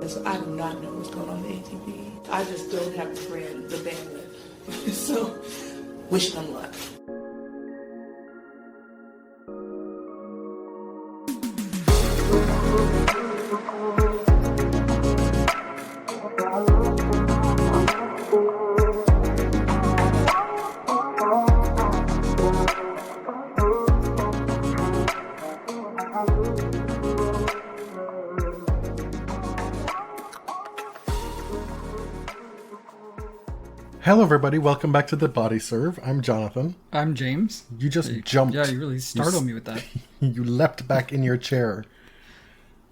So I do not know what's going on in the ATP. I just don't have the bandwidth. So, wish them luck. Hello everybody, welcome back to The Body Serve. I'm Jonathan. I'm James. You just jumped. Yeah, you really startled me with that. You leapt back in your chair.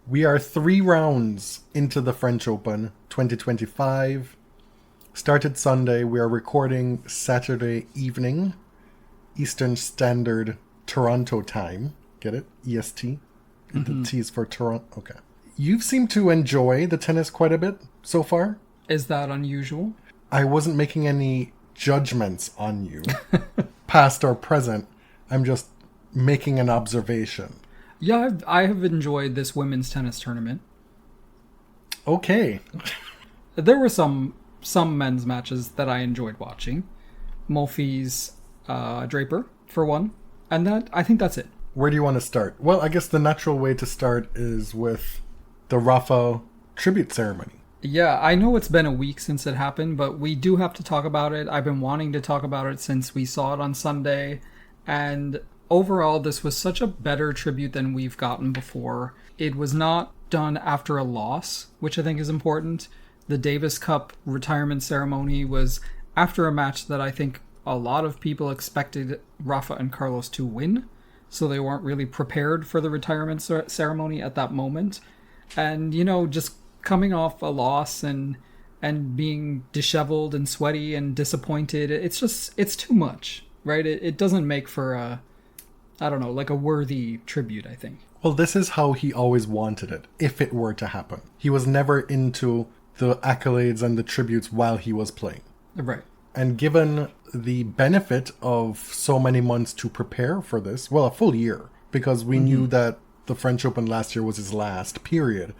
We are 3 rounds into the French Open 2025. Started Sunday. We are recording Saturday evening, Eastern Standard Toronto time. Get it? EST? The T is for Toronto. Okay. You've seemed to enjoy the tennis quite a bit so far. Is that unusual? I wasn't making any judgments on you, past or present. I'm just making an observation. Yeah, I have enjoyed this women's tennis tournament. Okay. There were some men's matches that I enjoyed watching. Monfils, Draper, for one. And I think that's it. Where do you want to start? Well, I guess the natural way to start is with the Rafa tribute ceremony. Yeah, I know it's been a week since it happened, but we do have to talk about it. I've been wanting to talk about it since we saw it on Sunday. And overall, this was such a better tribute than we've gotten before. It was not done after a loss, which I think is important. The Davis Cup retirement ceremony was after a match that I think a lot of people expected Rafa and Carlos to win. So they weren't really prepared for the retirement ceremony at that moment. And, you know, just coming off a loss and being disheveled and sweaty and disappointed, it's too much, right? It doesn't make for a worthy tribute, I think. Well, this is how he always wanted it, if it were to happen. He was never into the accolades and the tributes while he was playing. Right. And given the benefit of so many months to prepare for this, well, a full year, because we knew that the French Open last year was his last period.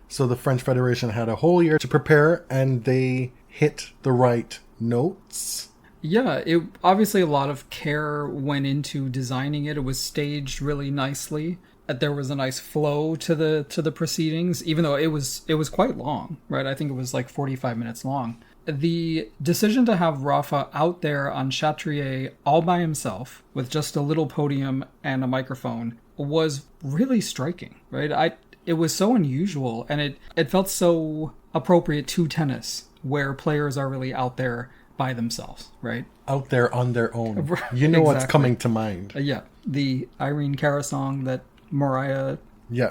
So the French Federation had a whole year to prepare, and they hit the right notes. Yeah, obviously a lot of care went into designing it. It was staged really nicely. There was a nice flow to the proceedings, even though it was quite long, right? I think it was like 45 minutes long. The decision to have Rafa out there on Chatrier all by himself with just a little podium and a microphone was really striking, right? It was so unusual, and it felt so appropriate to tennis, where players are really out there by themselves, right? Out there on their own. You know what's coming to mind. Yeah. The Irene Cara song that Mariah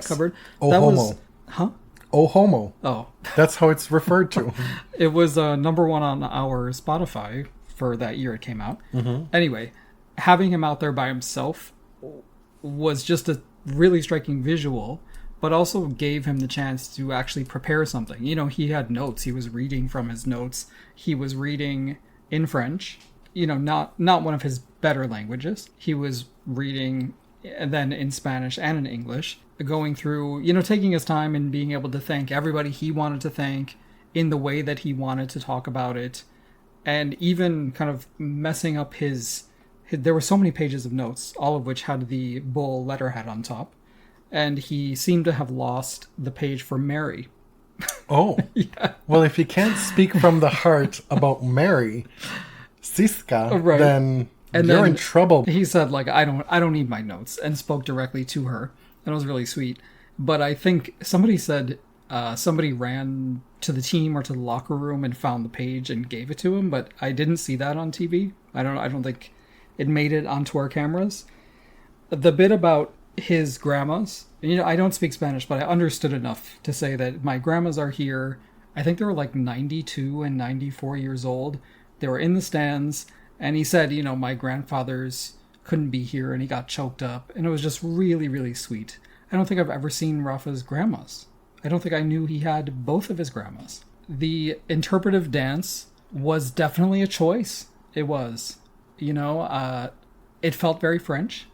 covered. Oh, homo. Huh? Oh, homo. Oh. That's how it's referred to. It was number 1 on our Spotify for that year it came out. Mm-hmm. Anyway, having him out there by himself was just a really striking visual, but also gave him the chance to actually prepare something. You know, he had notes. He was reading from his notes. He was reading in French, you know, not one of his better languages. He was reading and then in Spanish and in English, going through, you know, taking his time and being able to thank everybody he wanted to thank in the way that he wanted to talk about it. And even kind of messing up there were so many pages of notes, all of which had the bull letterhead on top. And he seemed to have lost the page for Mary. Oh. Yeah. Well, if he can't speak from the heart about Mary, Siska, right, then you're in trouble. He said, like, I don't need my notes, and spoke directly to her. And it was really sweet. But I think somebody said somebody ran to the team or to the locker room and found the page and gave it to him, but I didn't see that on TV. I don't think it made it onto our cameras. The bit about his grandmas, you know, I don't speak Spanish, but I understood enough to say that my grandmas are here. I think they were like 92 and 94 years old. They were in the stands, and he said, you know, my grandfathers couldn't be here and he got choked up, and it was just really, really sweet. I don't think I've ever seen Rafa's grandmas. I don't think I knew he had both of his grandmas. The interpretive dance was definitely a choice. It was, you know, it felt very French.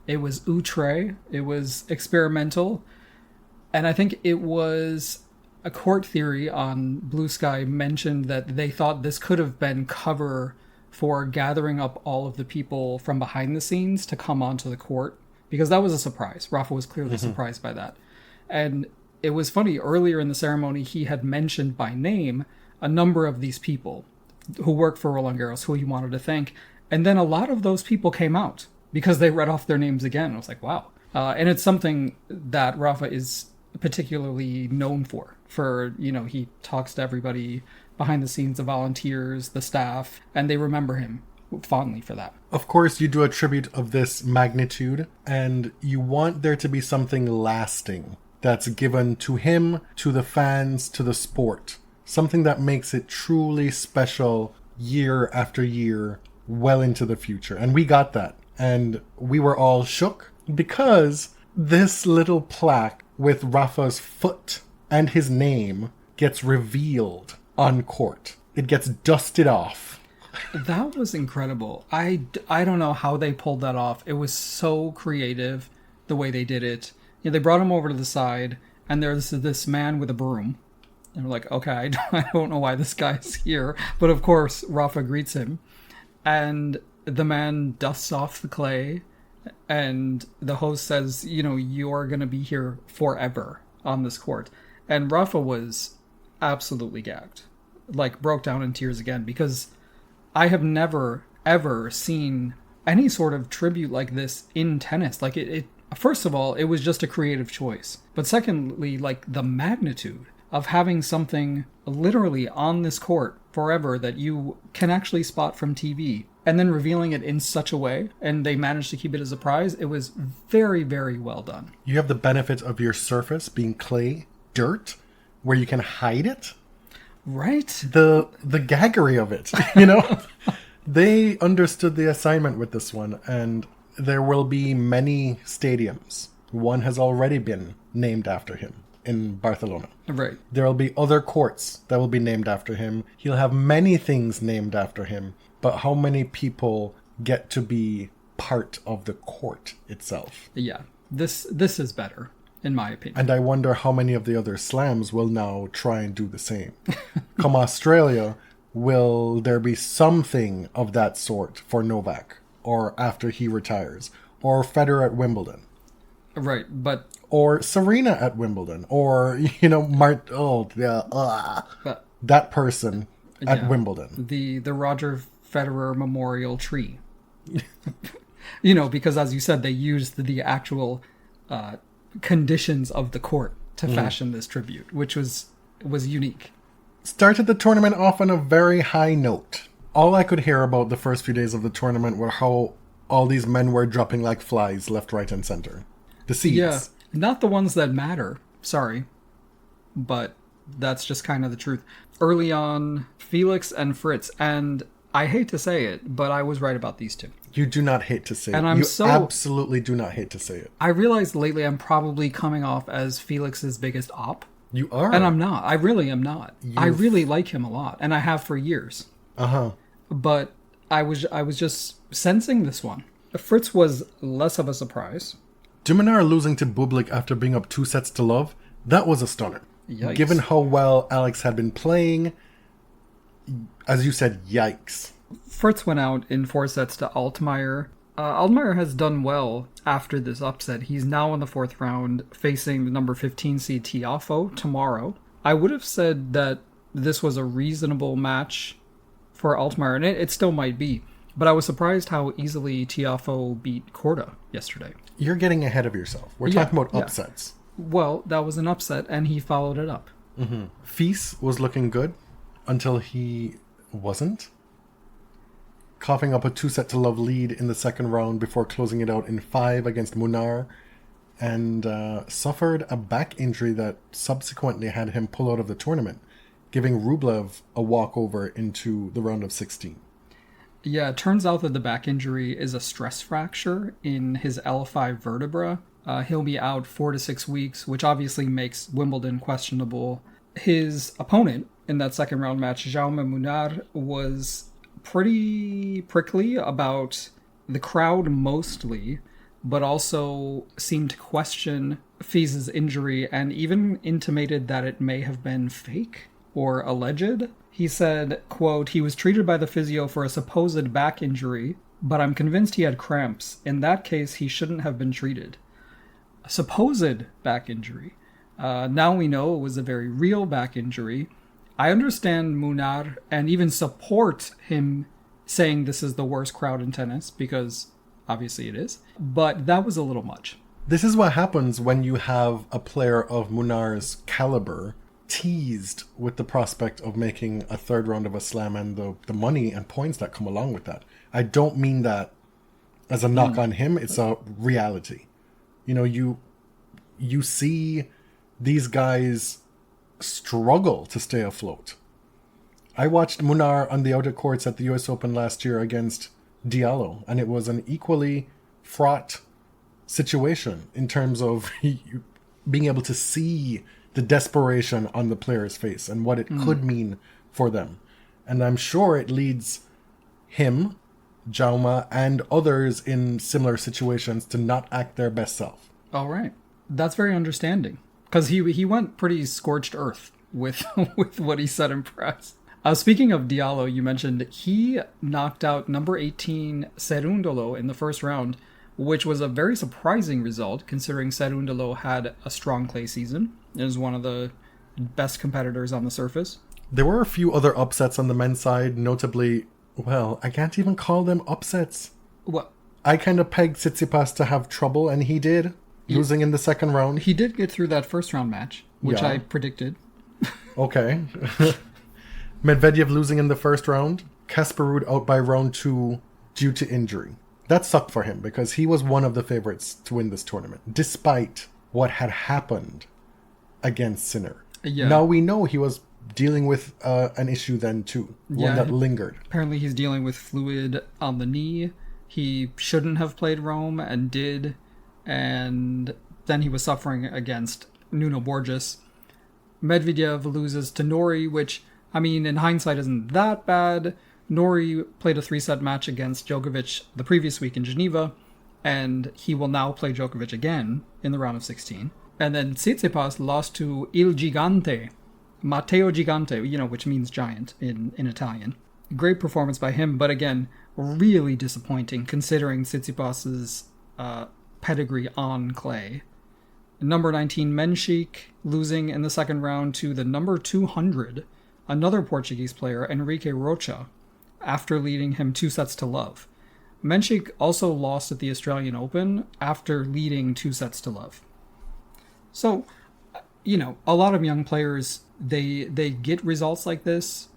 It was outre. It was experimental. And I think it was A court theory on Blue Sky mentioned that they thought this could have been cover for gathering up all of the people from behind the scenes to come onto the court, because that was a surprise. Rafa was clearly surprised by that. And it was funny, earlier in the ceremony, he had mentioned by name a number of these people who work for Roland Garros, who he wanted to thank. And then a lot of those people came out because they read off their names again. I was like, wow. And it's something that Rafa is particularly known for, he talks to everybody behind the scenes, the volunteers, the staff, and they remember him fondly for that. Of course, you do a tribute of this magnitude, and you want there to be something lasting that's given to him, to the fans, to the sport. Something that makes it truly special year after year, well into the future. And we got that. And we were all shook because this little plaque with Rafa's foot and his name gets revealed on court. It gets dusted off. That was incredible. I don't know how they pulled that off. It was so creative the way they did it. They brought him over to the side, and there's this man with a broom. And we're like, okay, I don't know why this guy's here. But of course, Rafa greets him. And the man dusts off the clay, and the host says, you're going to be here forever on this court. And Rafa was absolutely gagged. Broke down in tears again, because I have never, ever seen any sort of tribute like this in tennis. First of all, it was just a creative choice. But secondly, the magnitude of having something literally on this court forever that you can actually spot from TV, and then revealing it in such a way, and they managed to keep it as a surprise. It was very, very well done. You have the benefit of your surface being clay, dirt, where you can hide it. Right? The gaggery of it, They understood the assignment with this one, and there will be many stadiums. One has already been named after him in Barcelona. Right. There will be other courts that will be named after him. He'll have many things named after him, but how many people get to be part of the court itself? Yeah, this is better, in my opinion. And I wonder how many of the other slams will now try and do the same. Come Australia, will there be something of that sort for Novak, or after he retires, or Federer at Wimbledon? Right, but... Or Serena at Wimbledon, or, that person at Wimbledon. The Roger Federer Memorial Tree. Because as you said, they used the actual conditions of the court to fashion this tribute, which was unique. Started the tournament off on a very high note. All I could hear about the first few days of the tournament were how all these men were dropping like flies left, right, and center. The seeds. Yeah, not the ones that matter. Sorry. But that's just kind of the truth. Early on, Felix and Fritz, and I hate to say it, but I was right about these two. You do not hate to say and it. You absolutely do not hate to say it. I realized lately I'm probably coming off as Felix's biggest op. You are. And I'm not. I really am not. I really like him a lot, and I have for years. Uh-huh. But I was just sensing this one. Fritz was less of a surprise. De Minaur losing to Bublik after being up 2-0, that was a stunner. Yikes. Given how well Alex had been playing, as you said, yikes. Fritz went out in 4 sets to Altmaier. Altmaier has done well after this upset. He's now in the 4th round, facing the number 15 seed Tiafoe tomorrow. I would have said that this was a reasonable match for Altmaier, and it still might be. But I was surprised how easily Tiafoe beat Korda yesterday. You're getting ahead of yourself. We're talking about upsets. Well, that was an upset, and he followed it up. Mm-hmm. Fils was looking good until he wasn't. Coughing up a 2-0 lead in the second round before closing it out in 5 against Munar, and suffered a back injury that subsequently had him pull out of the tournament, giving Rublev a walkover into the round of 16. Yeah, it turns out that the back injury is a stress fracture in his L5 vertebra. He'll be out 4 to 6 weeks, which obviously makes Wimbledon questionable. His opponent in that second round match, Jaume Munar, was pretty prickly about the crowd mostly, but also seemed to question Fils' injury and even intimated that it may have been fake or alleged. He said, quote, "He was treated by the physio for a supposed back injury, but I'm convinced he had cramps. In that case, he shouldn't have been treated." A supposed back injury. Now we know it was a very real back injury. I understand Munar and even support him saying this is the worst crowd in tennis, because obviously it is. But that was a little much. This is what happens when you have a player of Munar's caliber teased with the prospect of making a third round of a slam and the money and points that come along with that. I don't mean that as a knock on him. It's a reality. You know, you see these guys struggle to stay afloat. I watched Munar on the outer courts at the US Open last year against Diallo, and it was an equally fraught situation in terms of being able to see the desperation on the player's face and what it could mean for them. And I'm sure it leads him, Jauma, and others in similar situations to not act their best self. All right. That's very understanding. Because he went pretty scorched earth with with what he said in press. Speaking of Diallo, you mentioned he knocked out number 18 Cerundolo in the first round, which was a very surprising result considering Cerundolo had a strong clay season. It was one of the best competitors on the surface. There were a few other upsets on the men's side, notably, well, I can't even call them upsets. What? I kind of pegged Tsitsipas to have trouble, and he did, losing in the second round. He did get through that first round match, which I predicted. Okay. Medvedev losing in the first round. Casper Ruud out by round 2 due to injury. That sucked for him because he was one of the favorites to win this tournament, despite what had happened against Sinner. Yeah. Now we know he was dealing with an issue then too, one that lingered. Apparently he's dealing with fluid on the knee. He shouldn't have played Rome and did, and then he was suffering against Nuno Borges. Medvedev loses to Nori, which, I mean, in hindsight isn't that bad. Nori played a 3-set match against Djokovic the previous week in Geneva, and he will now play Djokovic again in the round of 16. And then Tsitsipas lost to Il Gigante, Matteo Gigante, which means giant in Italian. Great performance by him, but again, really disappointing considering Tsitsipas's pedigree on clay. Number 19 Menchik losing in the second round to the number 200, another Portuguese player, Enrique Rocha, after leading him 2-0. Menchik also lost at the Australian Open after leading 2-0. So, a lot of young players, they get results like this.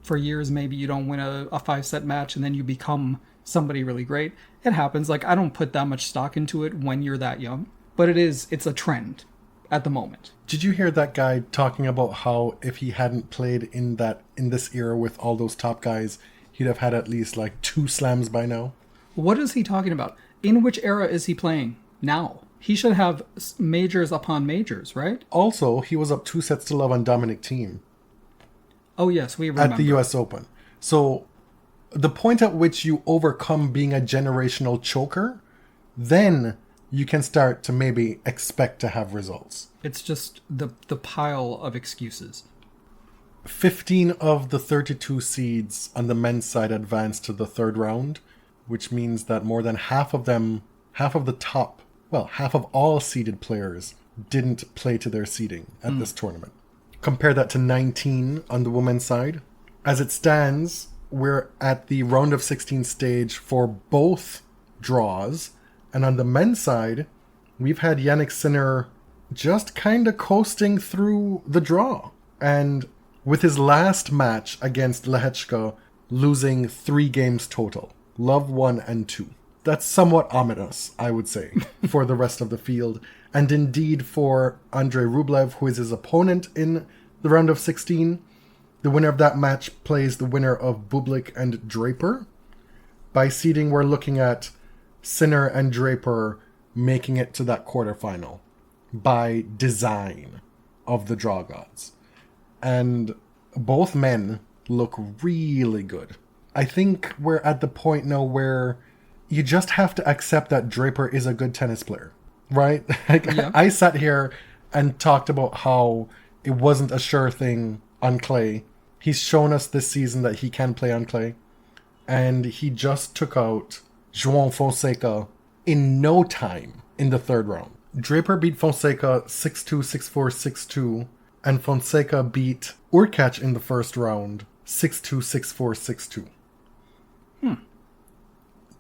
For years, maybe you don't win a 5-set match and then you become somebody really great. It happens. Like, I don't put that much stock into it when you're that young, but it's a trend at the moment. Did you hear that guy talking about how if he hadn't played in this era with all those top guys, he'd have had at least like 2 slams by now? What is he talking about? In which era is he playing now? He should have majors upon majors, right? Also, he was up 2-0 on Dominic Thiem. Oh, yes, we remember. At the US Open. So, the point at which you overcome being a generational choker, then you can start to maybe expect to have results. It's just the pile of excuses. 15 of the 32 seeds on the men's side advanced to the third round, which means that more than half of all seeded players didn't play to their seeding at this tournament. Compare that to 19 on the women's side. As it stands, we're at the round of 16 stage for both draws. And on the men's side, we've had Jannik Sinner just kind of coasting through the draw. And with his last match against Lehechka, losing 3 games total. Love 1 and 2. That's somewhat ominous, I would say, for the rest of the field. And indeed for Andrei Rublev, who is his opponent in the round of 16. The winner of that match plays the winner of Bublik and Draper. By seeding, we're looking at Sinner and Draper making it to that quarterfinal by design of the draw gods. And both men look really good. I think we're at the point now where you just have to accept that Draper is a good tennis player. right? Like, Yeah. I sat here and talked about how it wasn't a sure thing on clay. He's shown us this season that he can play on clay. And he just took out João Fonseca in no time in the third round. Draper beat Fonseca 6-2, 6-4, 6-2. And Fonseca beat Urkac in the first round 6-2, 6-4, 6-2.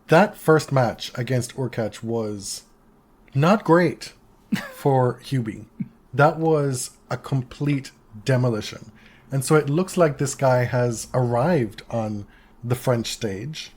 That first match against Urkac was not great for Hubie. That was a complete demolition. And so it looks like this guy has arrived on the French stage.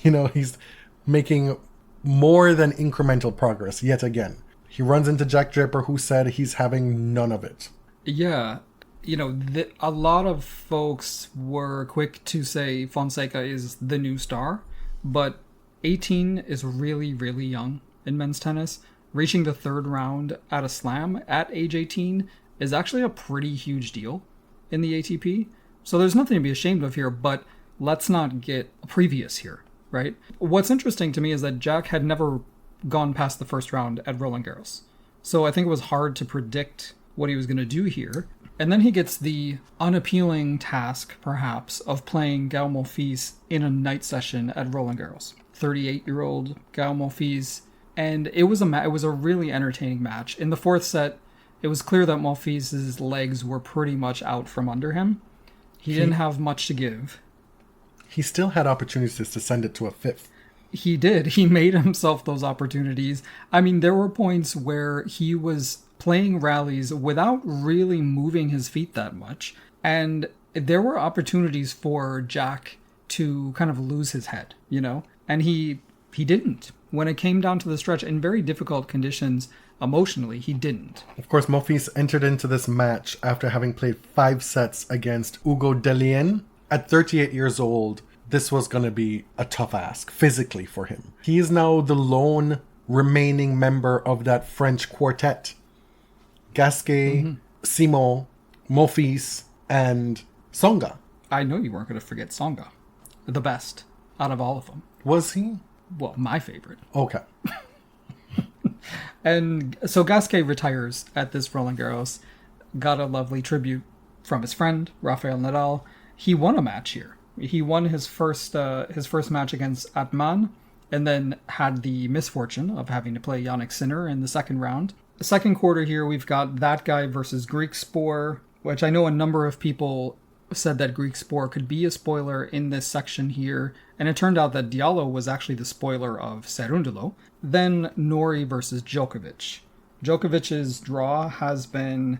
You know, he's making more than incremental progress yet again. He runs into Jack Draper, who said he's having none of it. Yeah. You know, a lot of folks were quick to say Fonseca is the new star, but 18 is really, really young in men's tennis. Reaching the third round at a slam at age 18 is actually a pretty huge deal in the ATP. So there's nothing to be ashamed of here, but let's not get previous here, right? What's interesting to me is that Jack had never gone past the first round at Roland Garros. So I think it was hard to predict what he was going to do here. And then he gets the unappealing task, perhaps, of playing Monfils in a night session at Roland Garros. 38-year-old Monfils. And it was a really entertaining match. In the fourth set, it was clear that Monfils' legs were pretty much out from under him. He didn't have much to give. He still had opportunities to send it to a fifth. He did. He made himself those opportunities. I mean, there were points where he was playing rallies without really moving his feet that much. And there were opportunities for Jack to kind of lose his head, you know? And he didn't. When it came down to the stretch in very difficult conditions, emotionally, he didn't. Of course, Monfils entered into this match after having played 5 sets against Hugo Dellien. At 38 years old, this was going to be a tough ask physically for him. He is now the lone remaining member of that French quartet. Gasquet, Simon, Monfils, and Tsonga. I know you weren't going to forget Tsonga. The best out of all of them. Was he? Well, my favorite. Okay. And so Gasquet retires at this Roland Garros. Got a lovely tribute from his friend, Rafa Nadal. He won a match here. He won his first match against Atman, and then had the misfortune of having to play Yannick Sinner in the second round. The second quarter here, we've got that guy versus Greek Spore, which I know a number of people said that Greek Spore could be a spoiler in this section here, and it turned out that Diallo was actually the spoiler of Cerundolo. Then Norrie versus Djokovic. Djokovic's draw has been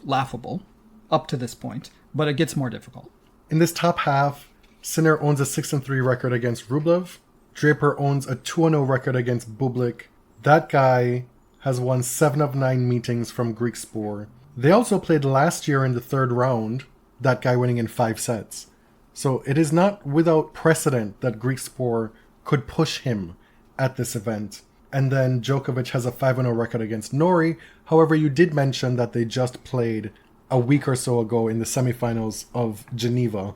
laughable up to this point, but it gets more difficult. In this top half, Sinner owns a 6-3 record against Rublev. Draper owns a 2-0 record against Bublik. That guy has won 7 of 9 meetings from Greek Spore. They also played last year in the third round, that guy winning in 5 sets. So it is not without precedent that Greek Spore could push him at this event. And then Djokovic has a 5-0 record against Norrie. However, you did mention that they just played a week or so ago in the semifinals of Geneva,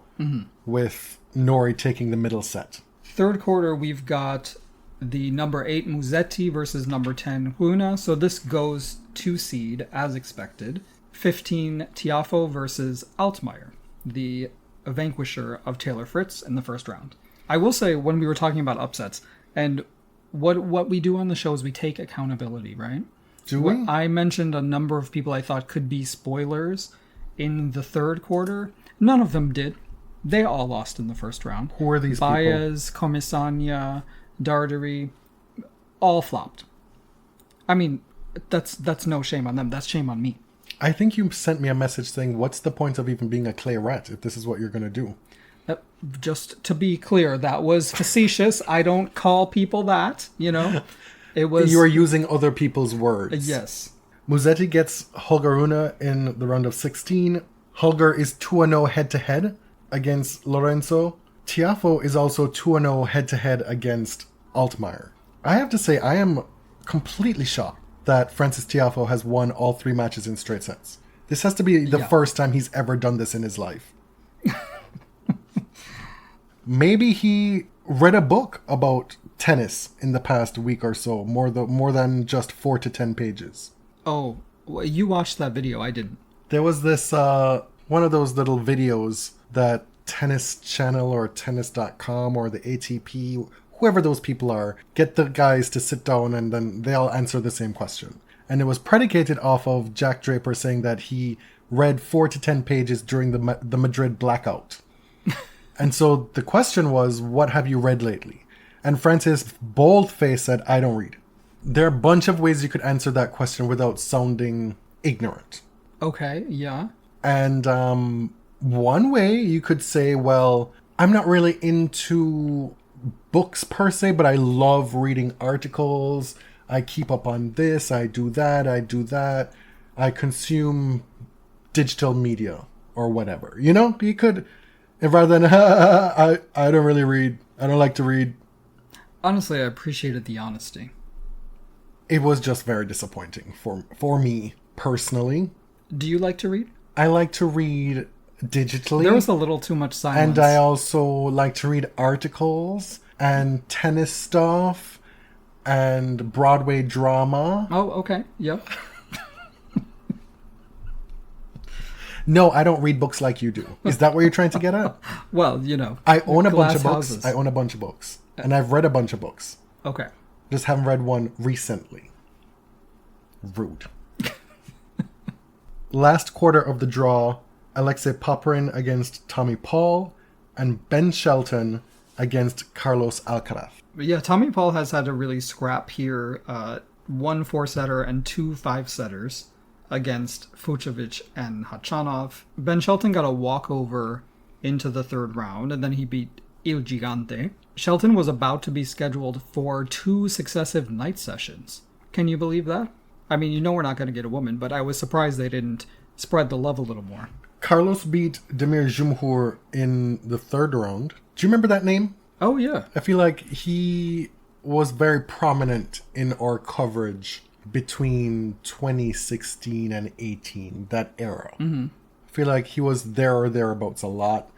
with Norrie taking the middle set. Third quarter, we've got the number 8 Musetti versus number 10 Runa. So this goes 2 seed, as expected. 15 Tiafoe versus Altmaier, the vanquisher of Taylor Fritz in the first round. I will say, when we were talking about upsets, and what we do on the show is we take accountability, right? Do we? I mentioned a number of people I thought could be spoilers in the third quarter. None of them did. They all lost in the first round. Who are these Baez, Comisania, Darderi, all flopped. I mean, that's no shame on them. That's shame on me. I think you sent me a message saying, what's the point of even being a clay rat if this is what you're going to do? Just to be clear, that was facetious. I don't call people that, you know. It was. You are using other people's words. Yes. Musetti gets Holger Rune in the round of 16. Holger is 2-0 head-to-head against Lorenzo. Tiafoe is also 2-0 head-to-head against Altmaier. I have to say, I am completely shocked that Francis Tiafoe has won all 3 matches in straight sets. This has to be the first time he's ever done this in his life. Maybe he read a book about tennis in the past week or so, more than just 4 to 10 pages. Oh, well, you watched that video. I didn't. There was this one of those little videos that Tennis Channel or tennis.com or the ATP, whoever those people are, get the guys to sit down and then they all answer the same question. And it was predicated off of Jack Draper saying that he read 4 to 10 pages during the Madrid blackout. And so the question was, what have you read lately? And Francis bold-faced said, I don't read. There are a bunch of ways you could answer that question without sounding ignorant. Okay, yeah. And one way you could say, well, I'm not really into books per se, but I love reading articles. I keep up on this, I do that. I consume digital media or whatever. You know, you could, rather than, I don't really read. I don't like to read. Honestly, I appreciated the honesty. It was just very disappointing for me personally. Do you like to read? I like to read digitally. There was a little too much silence. And I also like to read articles and tennis stuff and Broadway drama. Oh, okay. Yep. No, I don't read books like you do. Is that what you're trying to get at? Well, you know. I own a bunch of books. Houses. I own a bunch of books. And I've read a bunch of books. Okay. Just haven't read one recently. Rude. Last quarter of the draw, Alexei Popyrin against Tommy Paul and Ben Shelton against Carlos Alcaraz. Yeah, Tommy Paul has had to really scrap here. 1 4-setter and 2 5-setters against Fucsovics and Khachanov. Ben Shelton got a walkover into the third round, and then he beat Il Gigante. Shelton was about to be scheduled for 2 successive night sessions. Can you believe that? I mean, you know we're not going to get a woman, but I was surprised they didn't spread the love a little more. Carlos beat Damir Dzumhur in the third round. Do you remember that name? Oh, yeah. I feel like he was very prominent in our coverage between 2016 and 18, that era. Mm-hmm. I feel like he was there or thereabouts a lot.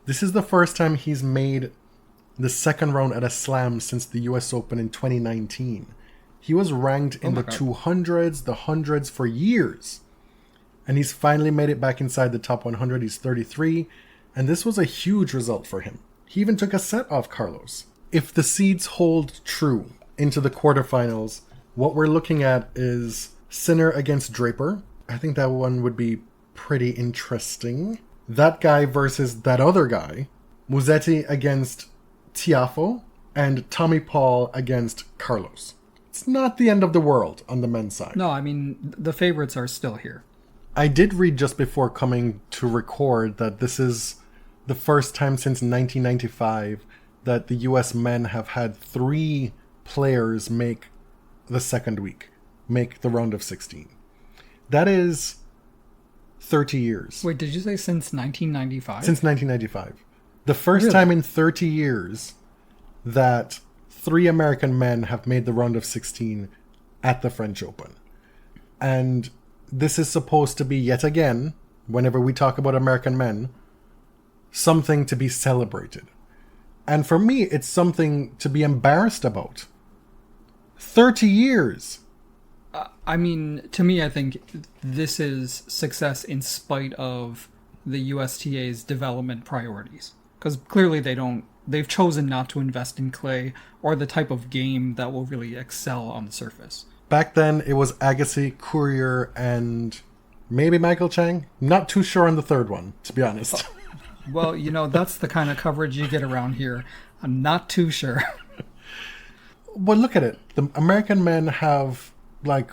This is the first time he's made the second round at a slam since the US Open in 2019. He was ranked in the 200s, the hundreds for years. And he's finally made it back inside the top 100. He's 33. And this was a huge result for him. He even took a set off Carlos. If the seeds hold true into the quarterfinals, what we're looking at is Sinner against Draper. I think that one would be pretty interesting. That guy versus that other guy. Musetti against Tiafoe. And Tommy Paul against Carlos. It's not the end of the world on the men's side. No, I mean, the favorites are still here. I did read just before coming to record that this is the first time since 1995 that the US men have had 3 players make the second week, make the round of 16. That is 30 years. Wait, did you say since 1995? Since 1995. The first time in 30 years that 3 American men have made the round of 16 at the French Open. And this is supposed to be, yet again, whenever we talk about American men, something to be celebrated. And for me, it's something to be embarrassed about. 30 years! I mean, to me, I think this is success in spite of the USTA's development priorities. Because clearly they've chosen not to invest in clay or the type of game that will really excel on the surface. Back then, it was Agassi, Courier, and maybe Michael Chang. Not too sure on the third one, to be honest. Well, you know, that's the kind of coverage you get around here. I'm not too sure. Well, look at it. The American men have like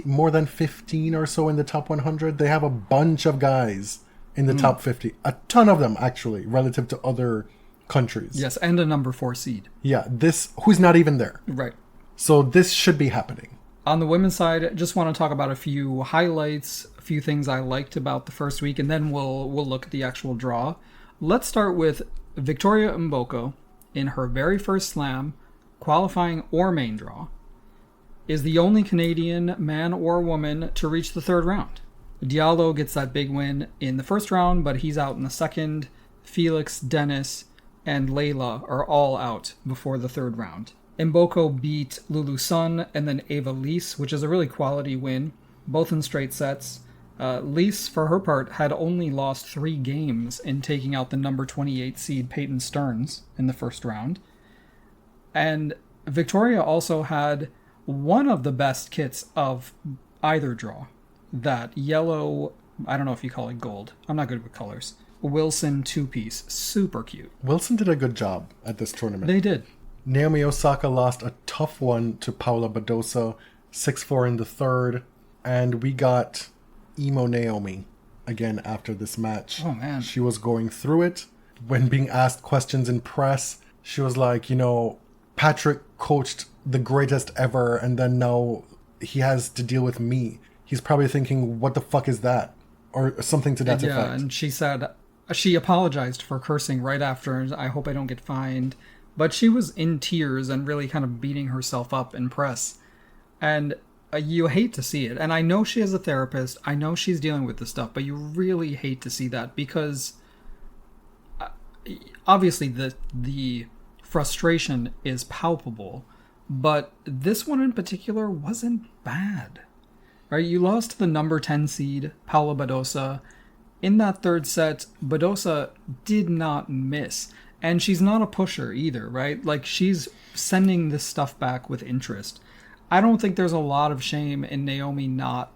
more than 15 or so in the top 100. They have a bunch of guys in the top 50. A ton of them, actually, relative to other countries. Yes, and a number 4 seed. Yeah, who's not even there. Right. So this should be happening. On the women's side, I just want to talk about a few highlights, a few things I liked about the first week, and then we'll look at the actual draw. Let's start with Victoria Mboko in her very first slam, qualifying or main draw, is the only Canadian man or woman to reach the third round. Diallo gets that big win in the first round, but he's out in the second. Felix, Dennis, and Layla are all out before the third round. Mboko beat Lulu Sun and then Ava Lise, which is a really quality win, both in straight sets. Lise, for her part, had only lost 3 games in taking out the number 28 seed Peyton Stearns in the first round. And Victoria also had one of the best kits of either draw. That yellow, I don't know if you call it gold. I'm not good with colors. Wilson 2-piece. Super cute. Wilson did a good job at this tournament. They did. Naomi Osaka lost a tough one to Paula Badosa, 6-4 in the third. And we got emo Naomi again after this match. Oh, man. She was going through it. When being asked questions in press, she was like, Patrick coached the greatest ever, and then now he has to deal with me. He's probably thinking, what the fuck is that? Or something to that effect. Yeah, and she said, she apologized for cursing right after, I hope I don't get fined. But she was in tears and really kind of beating herself up in press. And you hate to see it. And I know she has a therapist. I know she's dealing with this stuff, but you really hate to see that because obviously the frustration is palpable, but this one in particular wasn't bad. Right? You lost to the number 10 seed, Paula Badosa. In that third set, Badosa did not miss. And she's not a pusher either, right? Like, she's sending this stuff back with interest. I don't think there's a lot of shame in Naomi not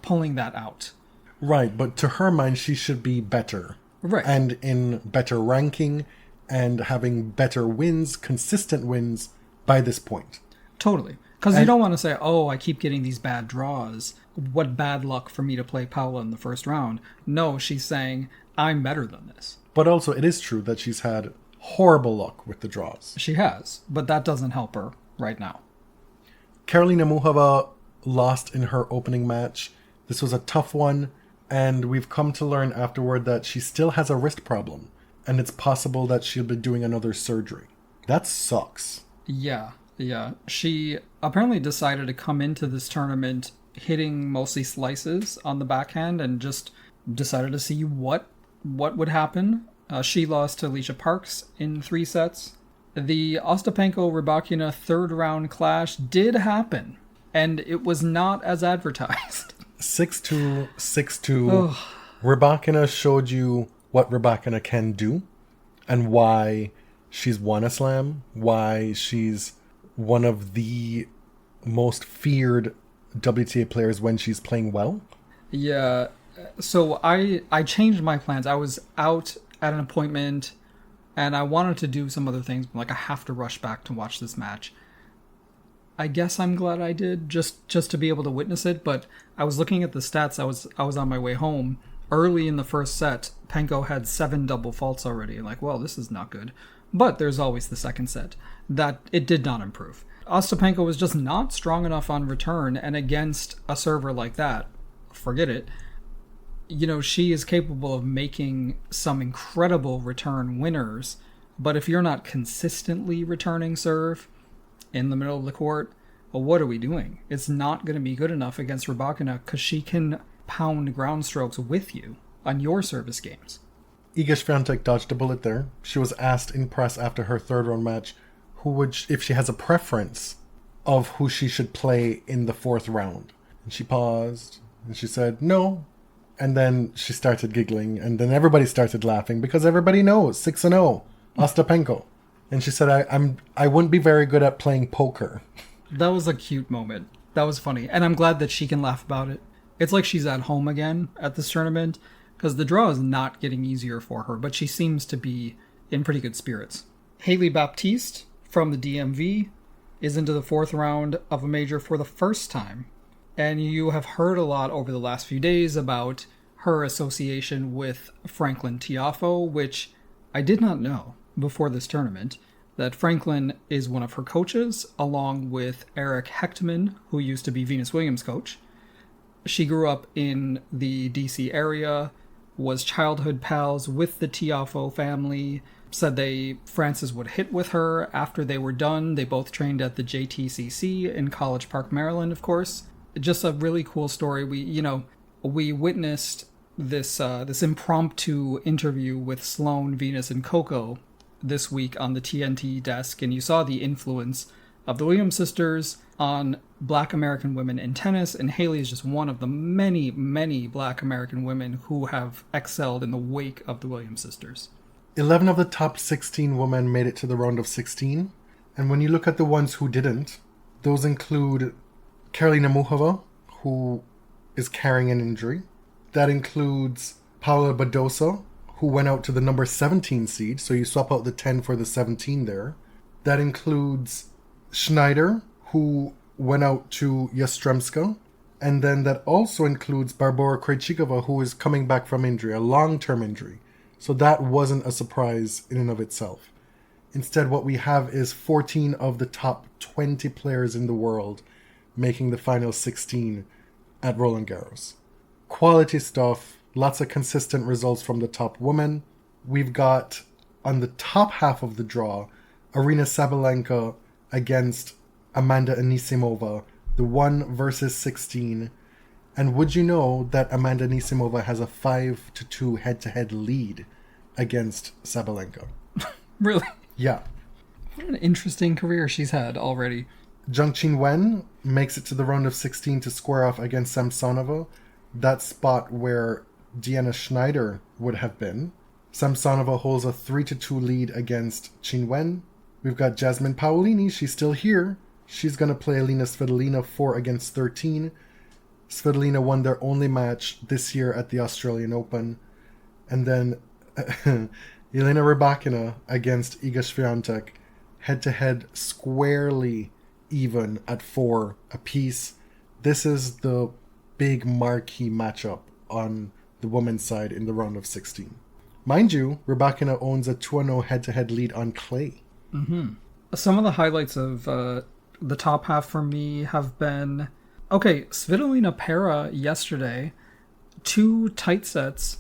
pulling that out. Right, but to her mind, she should be better. Right. And in better ranking and having better wins, consistent wins by this point. Totally. Because you don't want to say, oh, I keep getting these bad draws. What bad luck for me to play Paula in the first round. No, she's saying, I'm better than this. But also, it is true that she's had horrible luck with the draws. She has, but that doesn't help her right now. Karolina Muchova lost in her opening match. This was a tough one, and we've come to learn afterward that she still has a wrist problem, and it's possible that she'll be doing another surgery. That sucks. Yeah. She apparently decided to come into this tournament hitting mostly slices on the backhand and just decided to see what would happen. She lost to Alicia Parks in 3 sets. The Ostapenko-Rybakina third round clash did happen, and it was not as advertised. 6-2, 6-2. Rybakina showed you what Rybakina can do and why she's won a slam, why she's one of the most feared WTA players when she's playing well. Yeah, so I changed my plans. I was out at an appointment and I wanted to do some other things, like I have to rush back to watch this match. I guess I'm glad I did, just to be able to witness it, but I was looking at the stats. I was on my way home. Early in the first set, Penko had 7 double faults already. Like, well, this is not good. But there's always the second set. That it did not improve. Ostapenko was just not strong enough on return, and against a server like that, forget it. She is capable of making some incredible return winners, but if you're not consistently returning serve in the middle of the court, well, what are we doing? It's not going to be good enough against Rybakina because she can pound ground strokes with you on your service games. Iga Świątek dodged a bullet there. She was asked in press after her third round match if she has a preference of who she should play in the fourth round. And she paused and she said, no. And then she started giggling, and then everybody started laughing because everybody knows 6-0, Ostapenko. And she said, I wouldn't be very good at playing poker. That was a cute moment. That was funny. And I'm glad that she can laugh about it. It's like she's at home again at this tournament, because the draw is not getting easier for her, but she seems to be in pretty good spirits. Haley Baptiste from the DMV is into the fourth round of a major for the first time. And you have heard a lot over the last few days about her association with Franklin Tiafoe, which I did not know before this tournament, that Franklin is one of her coaches, along with Eric Hechtman, who used to be Venus Williams' coach. She grew up in the DC area, was childhood pals with the Tiafoe family, said Francis would hit with her after they were done. They both trained at the JTCC in College Park, Maryland, of course. Just a really cool story. We witnessed this impromptu interview with Sloane, Venus, and Coco this week on the TNT desk, and you saw the influence of the Williams sisters on Black American women in tennis, and Haley is just one of the many, many Black American women who have excelled in the wake of the Williams sisters. 11 of the top 16 women made it to the round of 16. And when you look at the ones who didn't, those include Karolina Muchova, who is carrying an injury. That includes Paula Badosa, who went out to the number 17 seed. So you swap out the 10 for the 17 there. That includes Schneider, who went out to Yastremska. And then that also includes Barbora Krejcikova, who is coming back from injury, a long-term injury. So that wasn't a surprise in and of itself. Instead, what we have is 14 of the top 20 players in the world making the final 16 at Roland Garros. Quality stuff, lots of consistent results from the top women. We've got, on the top half of the draw, Aryna Sabalenka against Amanda Anisimova, the 1 versus 16. And would you know that Amanda Anisimova has a 5-2 head-to-head lead against Sabalenka? Really? Yeah. What an interesting career she's had already. Zhang Qinwen makes it to the round of 16 to square off against Samsonova, that spot where Deanna Schneider would have been. Samsonova holds a 3-2 lead against Qinwen. We've got Jasmine Paolini, she's still here. She's going to play Alina Svitolina 4 against 13. Svitolina won their only match this year at the Australian Open. And then Elena Rybakina against Iga Swiatek, head-to-head squarely even at 4 apiece. This is the big marquee matchup on the women's side in the round of 16. Mind you, Rybakina owns a 2-0 head-to-head lead on clay. Mm-hmm. Some of the highlights of the top half for me have been... Okay, Svitolina-Pera yesterday, 2 tight sets,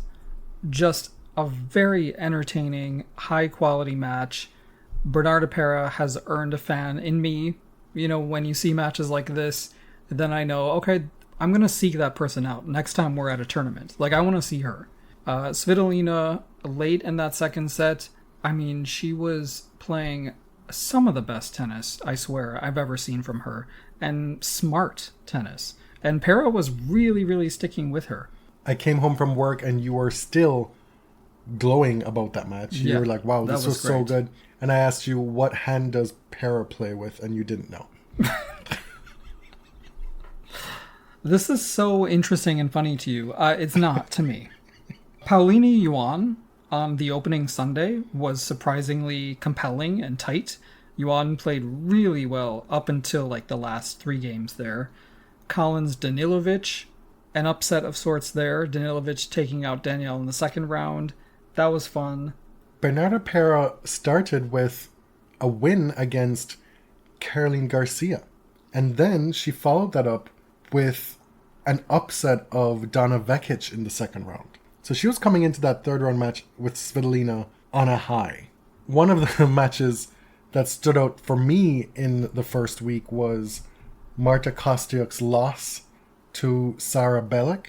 just a very entertaining, high-quality match. Bernarda Pera has earned a fan in me. You know, when you see matches like this, then I know, okay, I'm going to seek that person out next time we're at a tournament. Like, I want to see her. Svitolina, late in that second set, I mean, she was playing some of the best tennis, I swear, I've ever seen from her. And smart tennis. And Pera was really, really sticking with her. I came home from work and you were still glowing about that match. You were like, wow, this was so good. And I asked you, what hand does Pera play with? And you didn't know. This is so interesting and funny to you. It's not to me. Paolini Yuan on the opening Sunday was surprisingly compelling and tight. Yuan played really well up until like the last 3 games there. Collins Danilovic, an upset of sorts there. Danilovic taking out Danielle in the second round. That was fun. Bernarda Pera started with a win against Caroline Garcia. And then she followed that up with an upset of Donna Vekic in the second round. So she was coming into that third round match with Svitolina on a high. One of the matches that stood out for me in the first week was Marta Kostyuk's loss to Sarah Belek.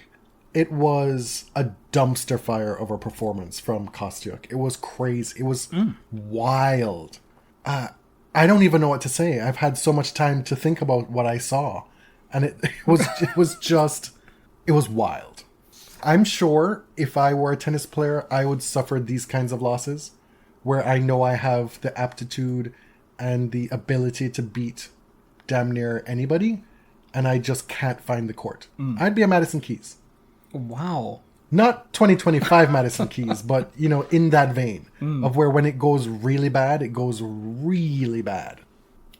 It was a dumpster fire of a performance from Kostyuk. It was crazy. It was wild. I don't even know what to say. I've had so much time to think about what I saw. And it was wild. I'm sure if I were a tennis player, I would suffer these kinds of losses where I know I have the aptitude and the ability to beat damn near anybody, and I just can't find the court. I'd be a Madison Keys. Wow. Not 2025 Madison Keys, but, you know, in that vein of where when it goes really bad, it goes really bad.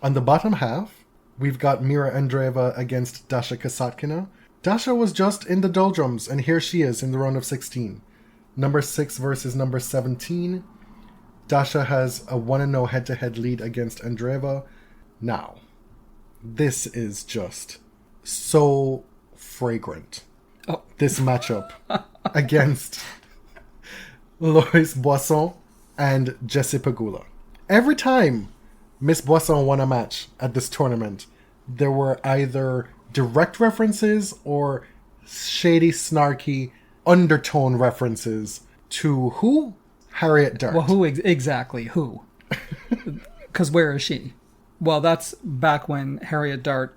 On the bottom half, we've got Mira Andreeva against Dasha Kasatkina. Dasha was just in the doldrums, and here she is in the round of 16. Number 6 versus number 17. Dasha has a 1-0 head-to-head lead against Andreeva. Now, this is just so fragrant. Oh. This matchup against Lois Boisson and Jessie Pegula. Every time Miss Boisson won a match at this tournament, there were either direct references or shady, snarky undertone references to who? Harriet Dart. Well, who exactly? Who? Because where is she? Well, that's back when Harriet Dart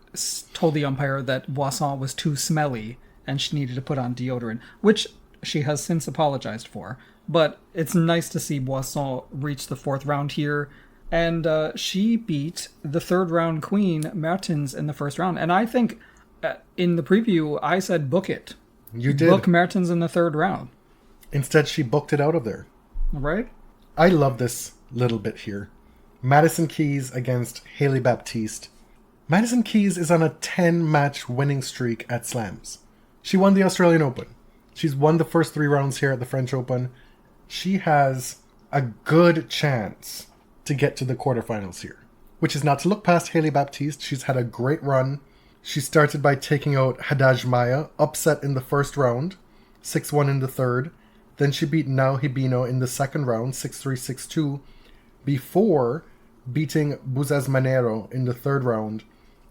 told the umpire that Boisson was too smelly and she needed to put on deodorant, which she has since apologized for. But it's nice to see Boisson reach the 4th round here. And she beat the 3rd round queen, Mertens, in the 1st round. And I think in the preview, I said book it. You did. Book Mertens in the 3rd round. Instead, she booked it out of there. Right? I love this little bit here. Madison Keys against Hailey Baptiste. Madison Keys is on a 10-match winning streak at slams. She won the Australian Open. She's won the first 3 rounds here at the French Open. She has a good chance to get to the quarterfinals here, which is not to look past Hailey Baptiste. She's had a great run. She started by taking out Haddad Maia, upset in the 1st round, 6-1 in the 3rd. Then she beat Nao Hibino in the 2nd round, 6-3, 6-2, before beating Buzaz Manero in the 3rd round,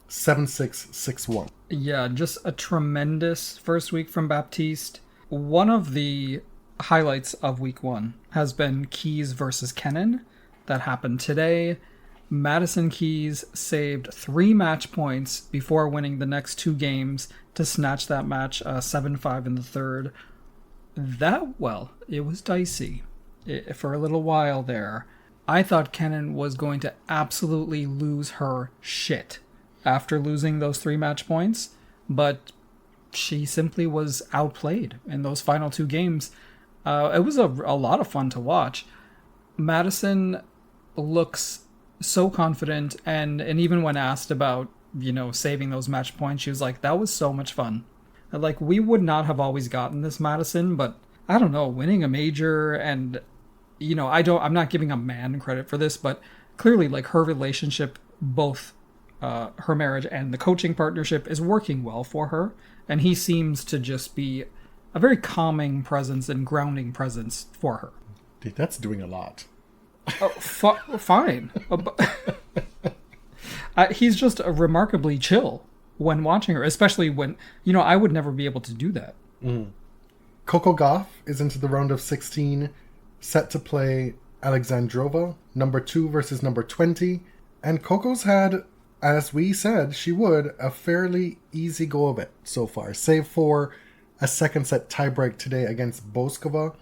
7-6, 6-1. Yeah, just a tremendous first week from Baptiste. One of the highlights of week 1 has been Keys versus Kenin. That happened today. Madison Keys saved 3 match points before winning the next 2 games to snatch that match 7-5 in the 3rd. It was dicey for a little while there. I thought Kenin was going to absolutely lose her shit after losing those 3 match points, but she simply was outplayed in those final 2 games. It was a lot of fun to watch. Madison looks so confident, and even when asked about, saving those match points, she was like, that was so much fun. Like, we would not have always gotten this Madison, but I don't know, winning a major and, I'm not giving a man credit for this, but clearly, like, her relationship, both her marriage and the coaching partnership, is working well for her, and he seems to just be a very calming presence and grounding presence for her. Dude, that's doing a lot. Oh, fine. He's just remarkably chill when watching her, especially when, I would never be able to do that. Coco Gauff is into the round of 16, set to play Alexandrova, number 2 versus number 20. And Coco's had, as we said she would, a fairly easy go of it so far, save for a 2nd set tiebreak today against Boskova.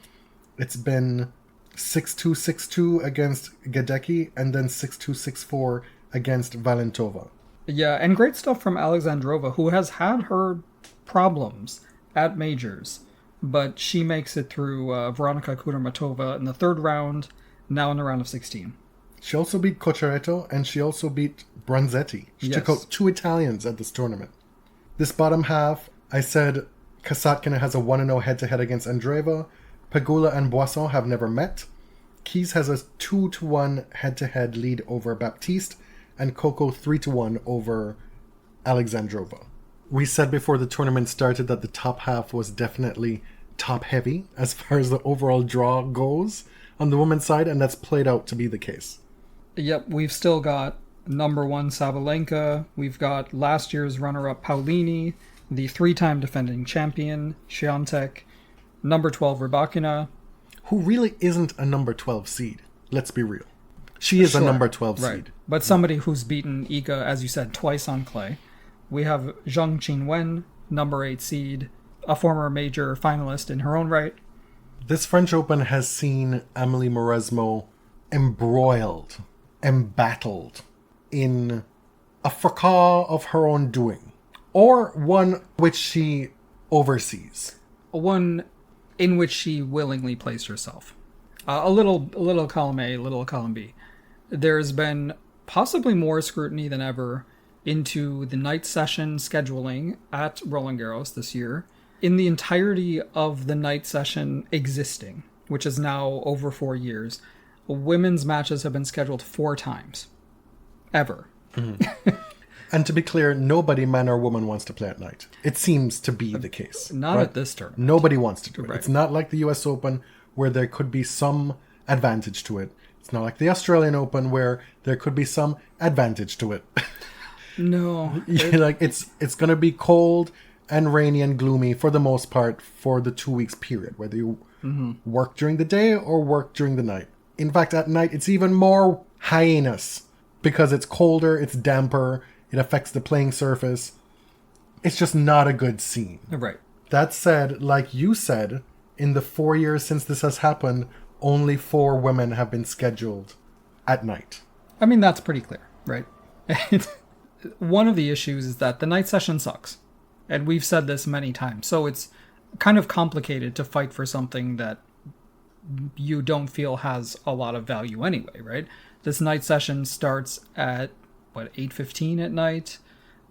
It's been 6-2, 6-2 against Gadecki, and then 6-2, 6-4 against Valentova. Yeah, and great stuff from Alexandrova, who has had her problems at majors, but she makes it through Veronika Kudermetova in the 3rd round, now in the round of 16. She also beat Cocciaretto, and she also beat Bronzetti. She took out 2 Italians at this tournament. This bottom half, I said Kasatkina has a 1-0 head-to-head against Andreeva. Pegula and Boisson have never met. Keys has a 2-1 head-to-head lead over Baptiste, and Coco 3-1 over Alexandrova. We said before the tournament started that the top half was definitely top-heavy as far as the overall draw goes on the women's side, and that's played out to be the case. Yep, we've still got number 1 Sabalenka, we've got last year's runner-up Paolini, the 3-time defending champion Świątek, number 12 Rybakina, who really isn't a number 12 seed. Let's be real. She is a number 12 seed. But somebody who's beaten Iga, as you said, twice on clay. We have Zhang Qinwen, number 8 seed, a former major finalist in her own right. This French Open has seen Amélie Mauresmo embroiled, embattled in a fracas of her own doing, or one which she oversees. One in which she willingly placed herself. A little column A, little column B. There's been possibly more scrutiny than ever into the night session scheduling at Roland Garros this year. In the entirety of the night session existing, which is now over 4 years, women's matches have been scheduled 4 times. Ever. Mm-hmm. And to be clear, nobody, man or woman, wants to play at night. It seems to be the case. Not right? At this tournament. Nobody wants to do it. Right. It's not like the US Open where there could be some advantage to it. It's not like the Australian Open where there could be some advantage to it. No. Like it's going to be cold and rainy and gloomy for the most part for the 2 weeks period, whether you work during the day or work during the night. In fact, at night, it's even more heinous because it's colder, it's damper, it affects the playing surface. It's just not a good scene. Right. That said, like you said, in the 4 years since this has happened, only 4 women have been scheduled at night. I mean, that's pretty clear, right? One of the issues is that the night session sucks. And we've said this many times. So it's kind of complicated to fight for something that you don't feel has a lot of value anyway, right? This night session starts at, 8:15 at night?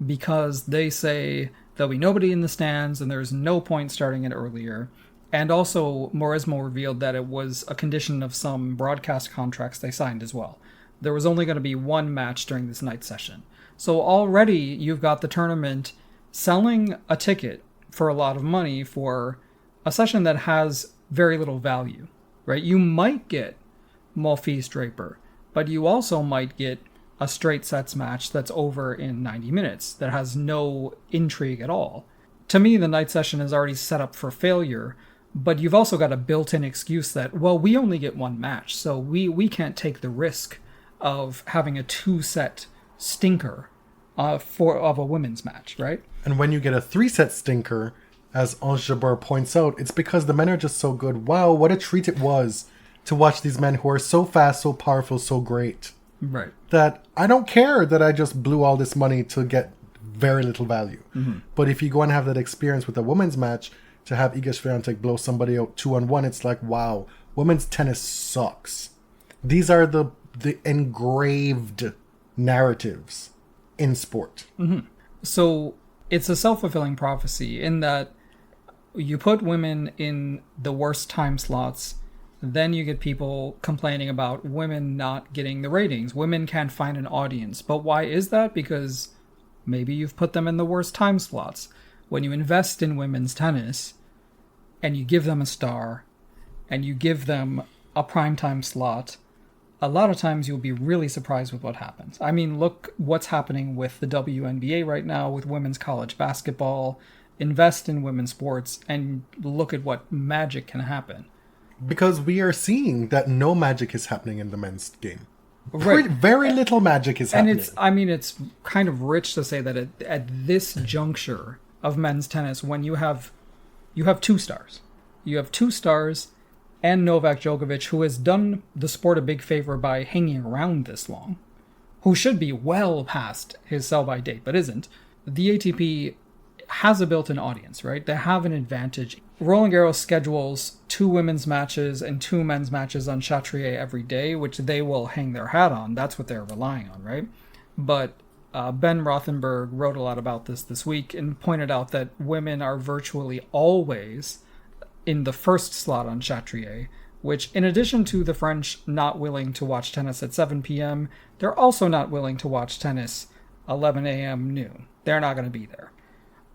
Because they say there'll be nobody in the stands and there's no point starting it earlier. And also, Mauresmo revealed that it was a condition of some broadcast contracts they signed as well. There was only going to be one match during this night session. So already you've got the tournament selling a ticket for a lot of money for a session that has very little value, right? You might get Monfils Draper, but you also might get a straight sets match that's over in 90 minutes that has no intrigue at all. To me, the night session is already set up for failure, but you've also got a built-in excuse that, well, we only get one match, so we can't take the risk of having a 2-set stinker of a women's match, right? And when you get a 3-set stinker, as Ons Jabeur points out, it's because the men are just so good. Wow, what a treat it was to watch these men who are so fast, so powerful, so great. Right. That I don't care that I just blew all this money to get very little value. Mm-hmm. But if you go and have that experience with a women's match, to have Iga Swiatek blow somebody out 2-1, it's like, wow, women's tennis sucks. These are the engraved narratives in sport. Mm-hmm. So it's a self-fulfilling prophecy in that you put women in the worst time slots, then you get people complaining about women not getting the ratings. Women can't find an audience. But why is that? Because maybe you've put them in the worst time slots. When you invest in women's tennis and you give them a star and you give them a primetime slot, a lot of times you'll be really surprised with what happens. I mean, look what's happening with the WNBA right now with women's college basketball. Invest in women's sports and look at what magic can happen. Because we are seeing that no magic is happening in the men's game. Right. Very little magic is happening. And it's kind of rich to say that at this juncture of men's tennis, when you have 2 stars. You have 2 stars and Novak Djokovic, who has done the sport a big favor by hanging around this long, who should be well past his sell-by date, but isn't. The ATP has a built-in audience, right? They have an advantage. Roland Garros schedules 2 women's matches and 2 men's matches on Chatrier every day, which they will hang their hat on. That's what they're relying on, right? But Ben Rothenberg wrote a lot about this week and pointed out that women are virtually always in the first slot on Chatrier, which in addition to the French not willing to watch tennis at 7 p.m., they're also not willing to watch tennis 11 a.m. noon. They're not going to be there.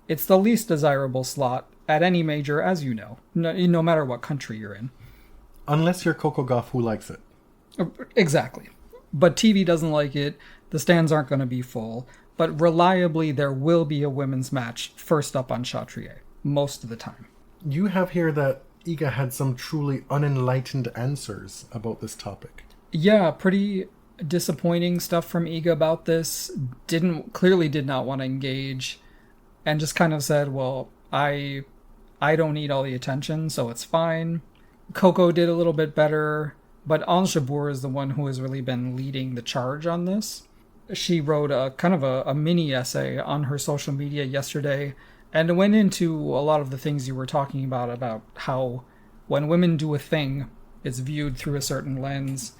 It's the least desirable slot at any major, as you know, no matter what country you're in. Unless you're Coco Gauff, who likes it. Exactly. But TV doesn't like it. The stands aren't going to be full. But reliably, there will be a women's match first up on Chatrier, most of the time. You have here that Iga had some truly unenlightened answers about this topic. Yeah, pretty disappointing stuff from Iga about this. Clearly did not want to engage. And just kind of said, well, I don't need all the attention, so it's fine. Coco did a little bit better, but Ons Jabeur is the one who has really been leading the charge on this. She wrote a mini essay on her social media yesterday, and it went into a lot of the things you were talking about how when women do a thing, it's viewed through a certain lens.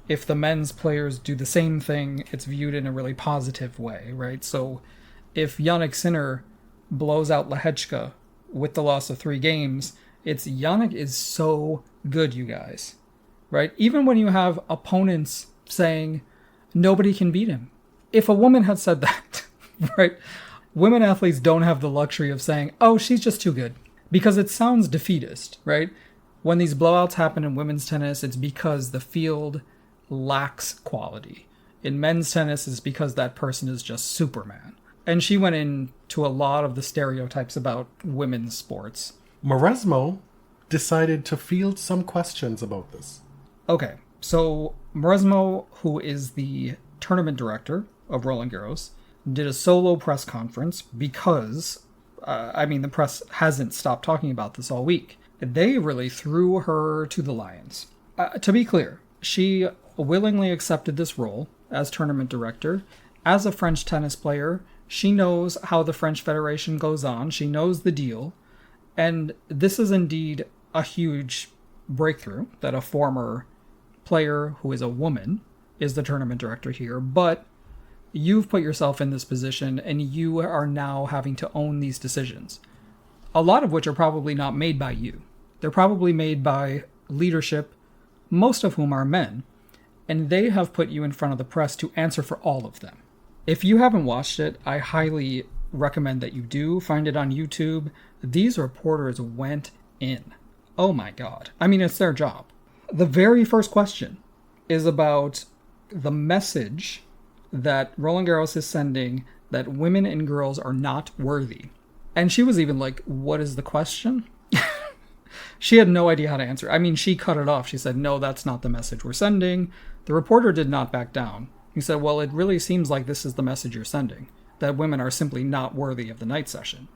If the men's players do the same thing, it's viewed in a really positive way, right? So if Jannik Sinner blows out Lehechka with the loss of 3 games, it's Jannik is so good, you guys, right? Even when you have opponents saying nobody can beat him. If a woman had said that, right? Women athletes don't have the luxury of saying, oh, she's just too good, because it sounds defeatist, right? When these blowouts happen in women's tennis, it's because the field lacks quality. In men's tennis, it's because that person is just Superman. And she went into a lot of the stereotypes about women's sports. Mauresmo decided to field some questions about this. Okay, so Mauresmo, who is the tournament director of Roland Garros, did a solo press conference because, the press hasn't stopped talking about this all week. They really threw her to the lions. To be clear, she willingly accepted this role as tournament director. As a French tennis player, she knows how the French Federation goes on. She knows the deal. And this is indeed a huge breakthrough that a former player who is a woman is the tournament director here. But you've put yourself in this position and you are now having to own these decisions. A lot of which are probably not made by you. They're probably made by leadership, most of whom are men. And they have put you in front of the press to answer for all of them. If you haven't watched it, I highly recommend that you do. Find it on YouTube. These reporters went in. Oh my God. I mean, it's their job. The very first question is about the message that Roland Garros is sending that women and girls are not worthy. And she was even like, what is the question? She had no idea how to answer. I mean, she cut it off. She said, no, that's not the message we're sending. The reporter did not back down. He said, well, it really seems like this is the message you're sending, that women are simply not worthy of the night session.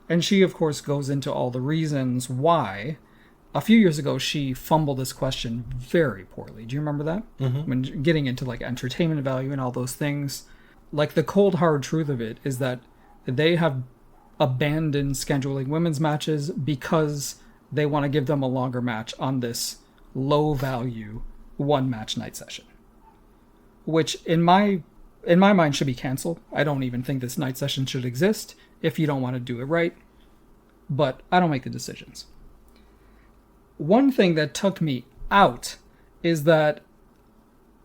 And she, of course, goes into all the reasons why. A few years ago, she fumbled this question very poorly. Do you remember that? Mm-hmm. When getting into like entertainment value and all those things. Like the cold, hard truth of it is that they have abandoned scheduling women's matches because they want to give them a longer match on this low value one match night session. Which in my mind should be canceled. I don't even think this night session should exist if you don't want to do it right. But I don't make the decisions. One thing that took me out is that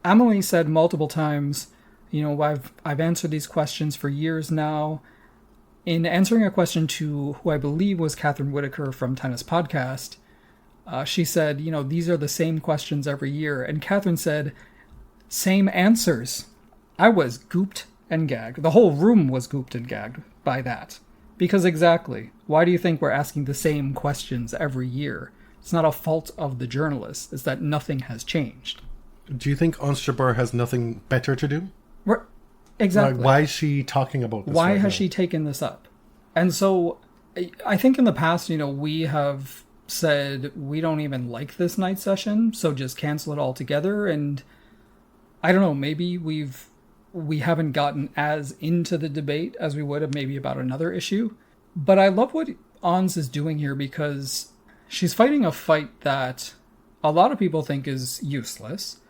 Emily said multiple times, you know, I've answered these questions for years now. In answering a question to who I believe was Catherine Whitaker from Tennis Podcast, she said, you know, these are the same questions every year. And Catherine said, same answers. I was gooped and gagged. The whole room was gooped and gagged by that. Because exactly, why do you think we're asking the same questions every year? It's not a fault of the journalists. It's that nothing has changed. Do you think Ons Jabeur has nothing better to do? Exactly. Like, why is she talking about this? Why right has now? she taken this up? And so I think in the past, you know, we have said we don't even like this night session, so just cancel it altogether. And I don't know, maybe we haven't gotten as into the debate as we would have maybe about another issue. But I love what Ons is doing here because she's fighting a fight that a lot of people think is useless.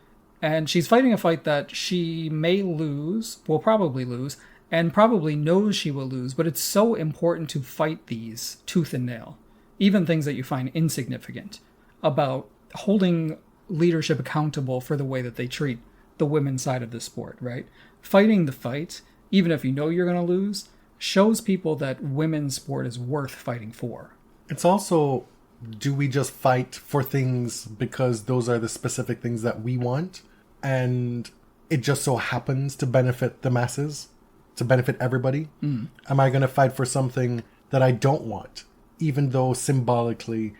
And she's fighting a fight that she may lose, will probably lose, and probably knows she will lose. But it's so important to fight these tooth and nail, even things that you find insignificant, about holding leadership accountable for the way that they treat the women's side of the sport, right? Fighting the fight, even if you know you're going to lose, shows people that women's sport is worth fighting for. It's also, do we just fight for things because those are the specific things that we want? And it just so happens to benefit the masses, to benefit everybody? Am I going to fight for something that I don't want, even though symbolically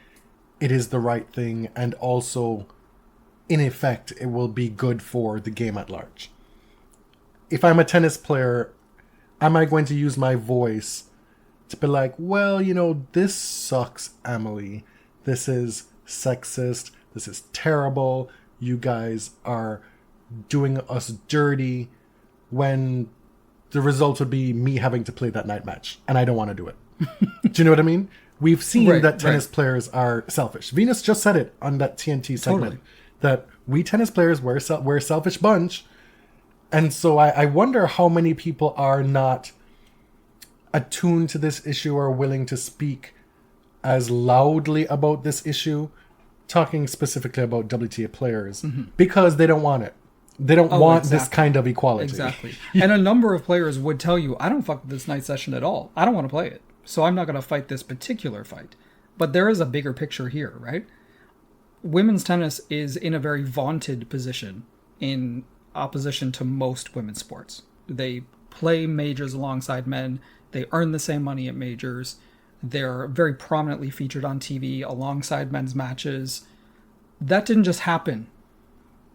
it is the right thing and also, in effect, it will be good for the game at large? If I'm a tennis player, am I going to use my voice to be like, well, you know, this sucks, Emily. This is sexist. This is terrible. You guys are doing us dirty, when the result would be me having to play that night match, and I don't want to do it. Do you know what I mean? We've seen that tennis players are selfish. Venus just said it on that TNT segment, that we tennis players, we're a selfish bunch. And so I wonder how many people are not attuned to this issue or willing to speak as loudly about this issue, talking specifically about WTA players, because they don't want it. They don't want this kind of equality. Exactly. And a number of players would tell you, I don't fuck with this night session at all. I don't want to play it. So I'm not going to fight this particular fight. But there is a bigger picture here, right? Women's tennis is in a very vaunted position in opposition to most women's sports. They play majors alongside men. They earn the same money at majors. They're very prominently featured on TV alongside men's matches. That didn't just happen.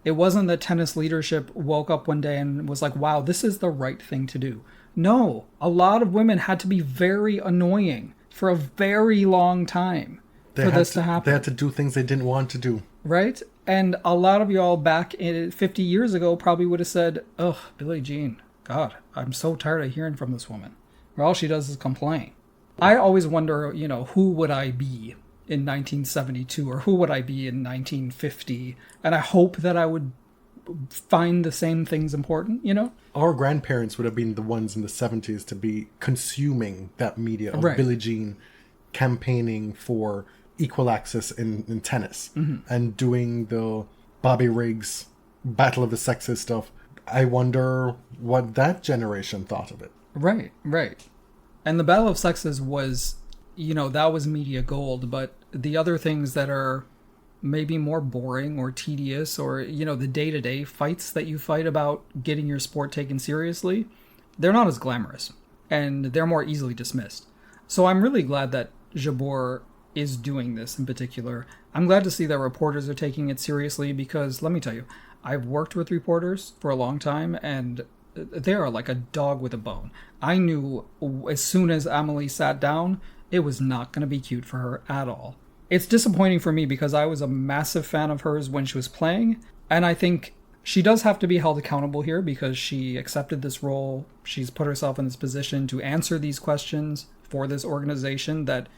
It wasn't that tennis leadership woke up one day and was like, wow, this is the right thing to do. No, a lot of women had to be very annoying for a very long time for this to happen. They had to do things they didn't want to do. Right? And a lot of y'all back 50 years ago probably would have said, ugh, Billie Jean, God, I'm so tired of hearing from this woman. Where all she does is complain. I always wonder, who would I be in 1972 or who would I be in 1950? And I hope that I would find the same things important, Our grandparents would have been the ones in the 70s to be consuming that media of Right. Billie Jean campaigning for equal access in tennis and doing the Bobby Riggs Battle of the Sexes stuff. I wonder what that generation thought of it. Right. And the Battle of Sexes was, that was media gold, but the other things that are maybe more boring or tedious or, the day-to-day fights that you fight about getting your sport taken seriously, they're not as glamorous and they're more easily dismissed. So I'm really glad that Jabeur is doing this in particular. I'm glad to see that reporters are taking it seriously because, let me tell you, I've worked with reporters for a long time and they are like a dog with a bone. I knew as soon as Amelie sat down, it was not going to be cute for her at all. It's disappointing for me because I was a massive fan of hers when she was playing, and I think she does have to be held accountable here because she accepted this role. She's put herself in this position to answer these questions for this organization, that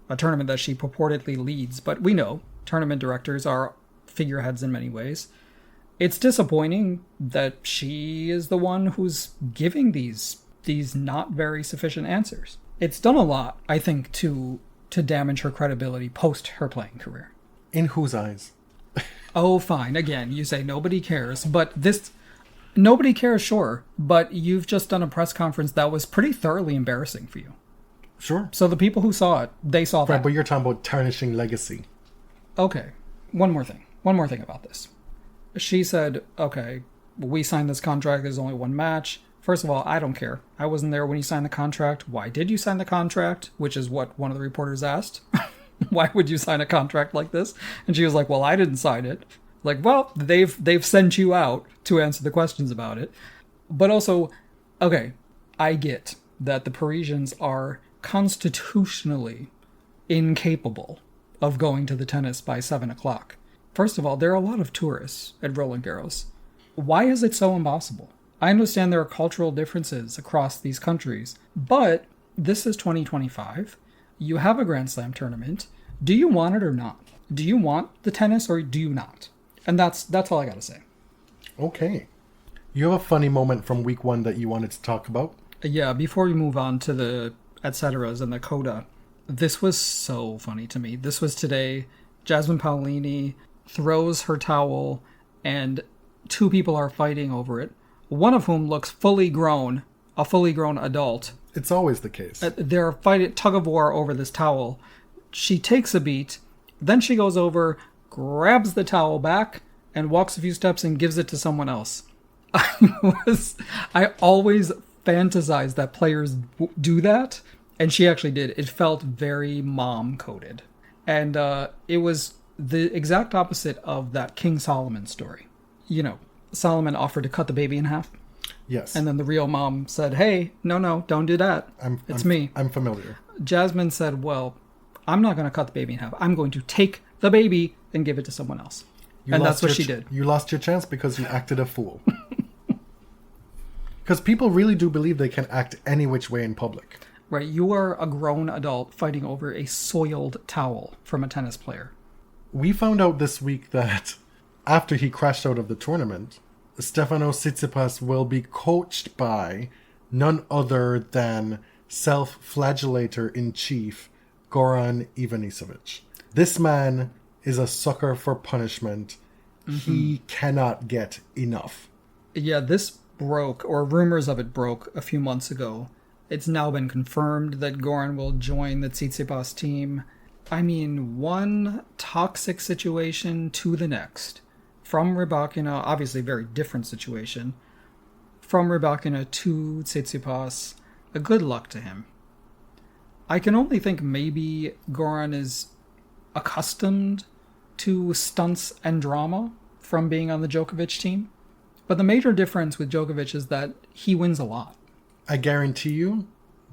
a tournament that she purportedly leads. But we know tournament directors are figureheads in many ways. It's disappointing that she is the one who's giving these not very sufficient answers. It's done a lot, I think, to damage her credibility post her playing career. In whose eyes? Oh, fine. Again, you say nobody cares, but nobody cares, sure, but you've just done a press conference that was pretty thoroughly embarrassing for you. Sure. So the people who saw it, they saw that. Right, but you're talking about tarnishing legacy. Okay. One more thing about this. She said, okay, we signed this contract, there's only one match. First of all, I don't care. I wasn't there when you signed the contract. Why did you sign the contract? Which is what one of the reporters asked. Why would you sign a contract like this? And she was like, well, I didn't sign it. Like, well, they've sent you out to answer the questions about it. But also, okay, I get that the Parisians are constitutionally incapable of going to the tennis by 7 o'clock. First of all, there are a lot of tourists at Roland Garros. Why is it so impossible? I understand there are cultural differences across these countries, but this is 2025. You have a Grand Slam tournament. Do you want it or not? Do you want the tennis or do you not? And that's all I got to say. Okay. You have a funny moment from week one that you wanted to talk about? Yeah, before we move on to the et ceteras and the coda, this was so funny to me. This was today. Jasmine Paolini throws her towel and two people are fighting over it. One of whom looks fully grown, a fully grown adult. It's always the case. They're fighting tug of war over this towel. She takes a beat, then she goes over, grabs the towel back, and walks a few steps and gives it to someone else. I always fantasize that players do that, and she actually did. It felt very mom-coded. And it was the exact opposite of that King Solomon story. Solomon offered to cut the baby in half. Yes. And then the real mom said, hey, no, don't do that. It's me. I'm familiar. Jasmine said, well, I'm not going to cut the baby in half. I'm going to take the baby and give it to someone else. And that's what she did. You lost your chance because you acted a fool. Because people really do believe they can act any which way in public. Right. You are a grown adult fighting over a soiled towel from a tennis player. We found out this week that after he crashed out of the tournament, Stefanos Tsitsipas will be coached by none other than self-flagellator-in-chief Goran Ivanisevic. This man is a sucker for punishment. Mm-hmm. He cannot get enough. Yeah, this broke, or rumors of it broke, a few months ago. It's now been confirmed that Goran will join the Tsitsipas team. I mean, one toxic situation to the next. From Rybakina, obviously very different situation. from Rybakina to Tsitsipas, a good luck to him. I can only think maybe Goran is accustomed to stunts and drama from being on the Djokovic team. But the major difference with Djokovic is that he wins a lot. I guarantee you,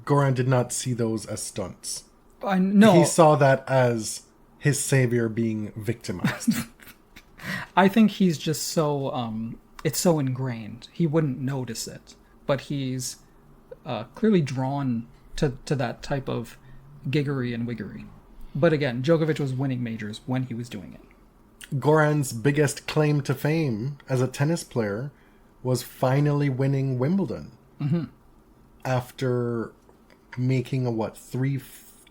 Goran did not see those as stunts. No, He saw that as his savior being victimized. I think he's just so, it's so ingrained. He wouldn't notice it. But he's clearly drawn to that type of giggery and wiggery. But again, Djokovic was winning majors when he was doing it. Goran's biggest claim to fame as a tennis player was finally winning Wimbledon. Mm-hmm. After making three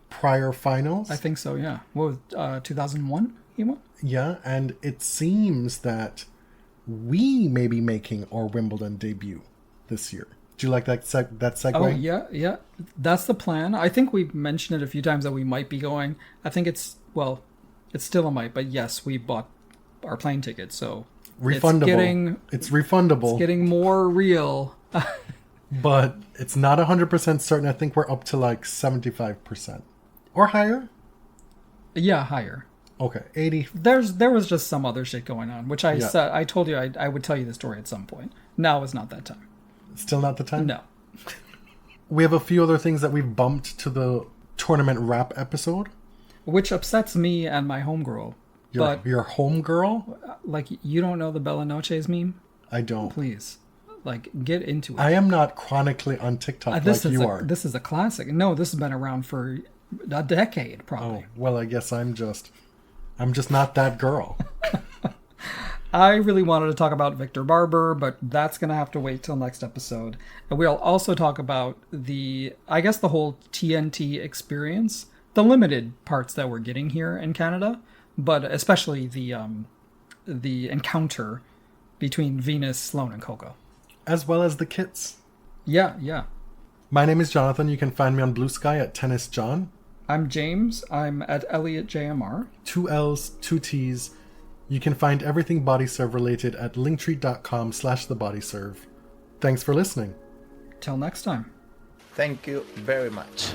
prior finals? I think so, yeah. What was 2001 he won? Yeah, and it seems that we may be making our Wimbledon debut this year. Do you like that segue? Oh, yeah. That's the plan. I think we've mentioned it a few times that we might be going. I think it's still a might, but yes, we bought our plane ticket, so refundable. It's refundable. It's getting more real. But it's not 100% certain. I think we're up to like 75%. Or higher? Yeah, higher. Okay, 80. There was just some other shit going on, which I said. I told you I would tell you the story at some point. Now is not that time. Still not the time? No. We have a few other things that we've bumped to the tournament wrap episode. Which upsets me and my homegirl. Your homegirl? Like, you don't know the Bella Noches meme? I don't. Please. Like, get into it. I am not chronically on TikTok like you are. This is a classic. No, this has been around for a decade, probably. Oh, well, I guess I'm just not that girl. I really wanted to talk about Victor Barber, but that's going to have to wait till next episode. And we'll also talk about the whole TNT experience, the limited parts that we're getting here in Canada, but especially the encounter between Venus, Sloane, and Coco. As well as the kits. Yeah. My name is Jonathan. You can find me on Blue Sky at Tennis John. I'm James. I'm at Elliot JMR. 2 L's, 2 T's. You can find everything BodyServe related at linktree.com/thebodyserve. Thanks for listening. Till next time. Thank you very much.